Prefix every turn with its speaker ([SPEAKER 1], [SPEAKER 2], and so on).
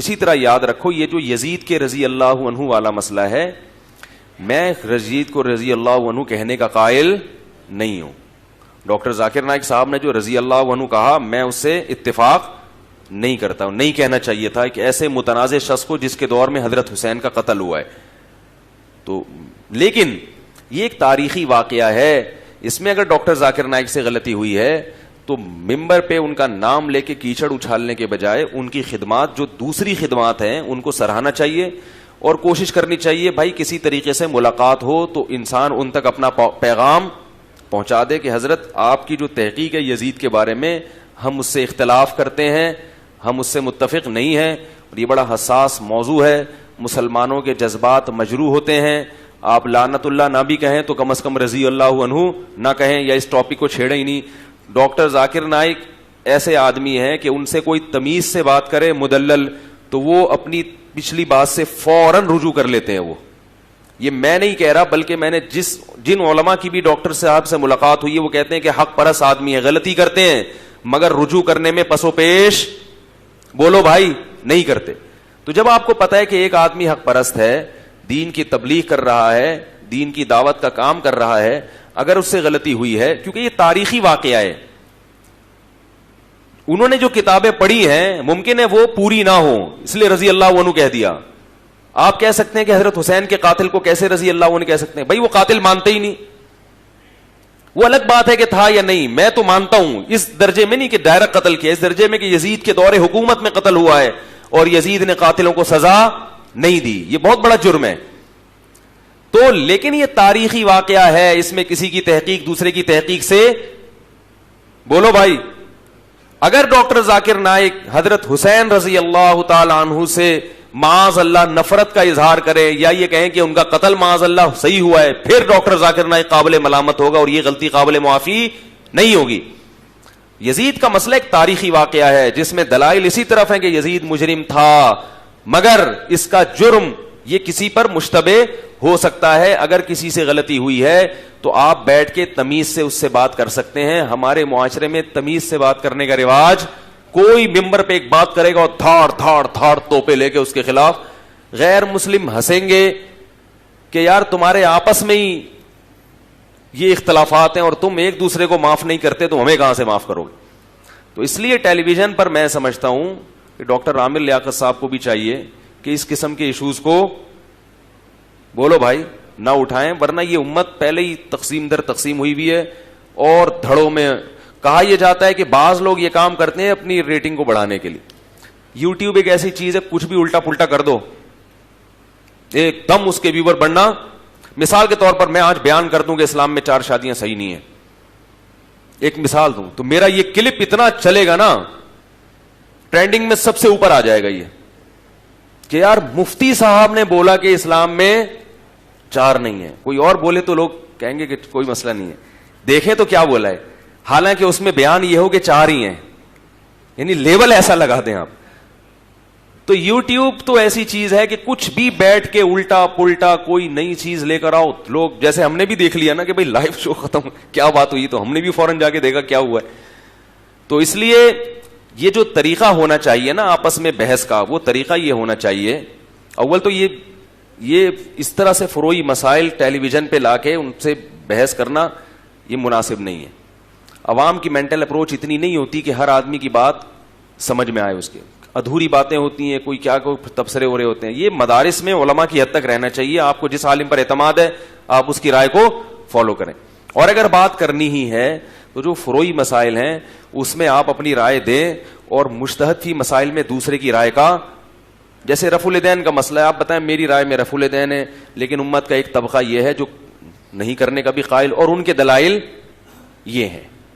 [SPEAKER 1] اسی طرح یاد رکھو یہ جو یزید کے رضی اللہ عنہ والا مسئلہ ہے، میں یزید کو رضی اللہ عنہ کہنے کا قائل نہیں ہوں. ڈاکٹر ذاکر نائک صاحب نے جو رضی اللہ عنہ کہا میں اس سے اتفاق نہیں کرتا ہوں. نہیں کہنا چاہیے تھا کہ ایسے متنازع شخص کو جس کے دور میں حضرت حسین کا قتل ہوا ہے. تو لیکن یہ ایک تاریخی واقعہ ہے، اس میں اگر ڈاکٹر ذاکر نائک سے غلطی ہوئی ہے تو ممبر پہ ان کا نام لے کے کیچڑ اچھالنے کے بجائے ان کی خدمات جو دوسری خدمات ہیں ان کو سراہنا چاہیے اور کوشش کرنی چاہیے بھائی کسی طریقے سے ملاقات ہو تو انسان ان تک اپنا پیغام پہنچا دے کہ حضرت آپ کی جو تحقیق ہے یزید کے بارے میں ہم اس سے اختلاف کرتے ہیں، ہم اس سے متفق نہیں ہیں، اور یہ بڑا حساس موضوع ہے، مسلمانوں کے جذبات مجروح ہوتے ہیں. آپ لعنت اللہ نہ بھی کہیں تو کم از کم رضی اللہ عنہ نہ کہیں یا اس ٹاپک کو چھیڑیں ہی نہیں. ڈاکٹر ذاکر نائک ایسے آدمی ہیں کہ ان سے کوئی تمیز سے بات کرے مدلل تو وہ اپنی پچھلی بات سے فوراً رجوع کر لیتے ہیں. وہ یہ میں نہیں کہہ رہا بلکہ میں نے جن علماء کی بھی ڈاکٹر صاحب سے ملاقات ہوئی ہے وہ کہتے ہیں کہ حق پرست آدمی ہے، غلطی کرتے ہیں مگر رجوع کرنے میں پس و پیش بولو بھائی نہیں کرتے. تو جب آپ کو پتا ہے کہ ایک آدمی حق پرست ہے، دین کی تبلیغ کر رہا ہے، دین کی دعوت کا کام کر رہا ہے، اگر اس سے غلطی ہوئی ہے کیونکہ یہ تاریخی واقعہ ہے، انہوں نے جو کتابیں پڑھی ہیں ممکن ہے وہ پوری نہ ہو اس لیے رضی اللہ عنہ کہہ دیا. آپ کہہ سکتے ہیں کہ حضرت حسین کے قاتل کو کیسے رضی اللہ عنہ کہہ سکتے ہیں؟ بھائی وہ قاتل مانتے ہی نہیں. وہ الگ بات ہے کہ تھا یا نہیں، میں تو مانتا ہوں اس درجے میں نہیں کہ ڈائریکٹ قتل کیا، اس درجے میں کہ یزید کے دور حکومت میں قتل ہوا ہے اور یزید نے قاتلوں کو سزا نہیں دی، یہ بہت بڑا جرم ہے. تو لیکن یہ تاریخی واقعہ ہے، اس میں کسی کی تحقیق دوسرے کی تحقیق سے بولو بھائی. اگر ڈاکٹر ذاکر نائک حضرت حسین رضی اللہ تعالی عنہ سے معاذ اللہ نفرت کا اظہار کرے یا یہ کہیں کہ ان کا قتل معاذ اللہ صحیح ہوا ہے، پھر ڈاکٹر ذاکر نائک قابل ملامت ہوگا اور یہ غلطی قابل معافی نہیں ہوگی. یزید کا مسئلہ ایک تاریخی واقعہ ہے جس میں دلائل اسی طرف ہیں کہ یزید مجرم تھا، مگر اس کا جرم یہ کسی پر مشتبہ ہو سکتا ہے. اگر کسی سے غلطی ہوئی ہے تو آپ بیٹھ کے تمیز سے اس سے بات کر سکتے ہیں. ہمارے معاشرے میں تمیز سے بات کرنے کا رواج، کوئی ممبر پہ ایک بات کرے گا اور تھاڑ توپے لے کے اس کے خلاف، غیر مسلم ہنسیں گے کہ یار تمہارے آپس میں ہی یہ اختلافات ہیں اور تم ایک دوسرے کو معاف نہیں کرتے تو ہمیں کہاں سے معاف کرو گے. تو اس لیے ٹیلی ویژن پر میں سمجھتا ہوں کہ ڈاکٹر عامر لیاقت صاحب کو بھی چاہیے کہ اس قسم کے ایشوز کو بولو بھائی نہ اٹھائیں، ورنہ یہ امت پہلے ہی تقسیم در تقسیم ہوئی بھی ہے. اور دھڑوں میں کہا یہ جاتا ہے کہ بعض لوگ یہ کام کرتے ہیں اپنی ریٹنگ کو بڑھانے کے لیے. یوٹیوب ایک ایسی چیز ہے کچھ بھی الٹا پلٹا کر دو ایک دم اس کے ویور بڑھنا. مثال کے طور پر میں آج بیان کر دوں کہ اسلام میں 4 شادیاں صحیح نہیں ہیں، ایک مثال دوں تو میرا یہ کلپ اتنا چلے گا نا، ٹرینڈنگ میں سب سے اوپر آ جائے گا یہ کہ یار مفتی صاحب نے بولا کہ اسلام میں 4 نہیں ہے. کوئی اور بولے تو لوگ کہیں گے کہ کوئی مسئلہ نہیں ہے، دیکھیں تو کیا بولا ہے، حالانکہ اس میں بیان یہ ہو کہ 4 ہی ہیں، یعنی لیبل ایسا لگا دیں آپ. تو یوٹیوب تو ایسی چیز ہے کہ کچھ بھی بیٹھ کے الٹا پلٹا کوئی نئی چیز لے کر آؤ. لوگ جیسے ہم نے بھی دیکھ لیا نا کہ بھائی لائیو شو ختم کیا بات ہوئی تو ہم نے بھی فوراً جا کے دیکھا کیا ہوا ہے. تو اس لیے یہ جو طریقہ ہونا چاہیے نا آپس میں بحث کا، وہ طریقہ یہ ہونا چاہیے. اول تو یہ اس طرح سے فروئی مسائل ٹیلی ویژن پہ لا کے ان سے بحث کرنا یہ مناسب نہیں ہے. عوام کی مینٹل اپروچ اتنی نہیں ہوتی کہ ہر آدمی کی بات سمجھ میں آئے، اس کے ادھوری باتیں ہوتی ہیں، کوئی تبصرے ہو رہے ہوتے ہیں. یہ مدارس میں علماء کی حد تک رہنا چاہیے. آپ کو جس عالم پر اعتماد ہے آپ اس کی رائے کو فالو کریں. اور اگر بات کرنی ہی ہے تو جو فروئی مسائل ہیں اس میں آپ اپنی رائے دیں، اور مجتہد فی مسائل میں دوسرے کی رائے کا، جیسے رفع الیدین کا مسئلہ ہے، آپ بتائیں میری رائے میں رفع الیدین ہے لیکن امت کا ایک طبقہ یہ ہے جو نہیں کرنے کا بھی قائل، اور ان کے دلائل یہ ہیں.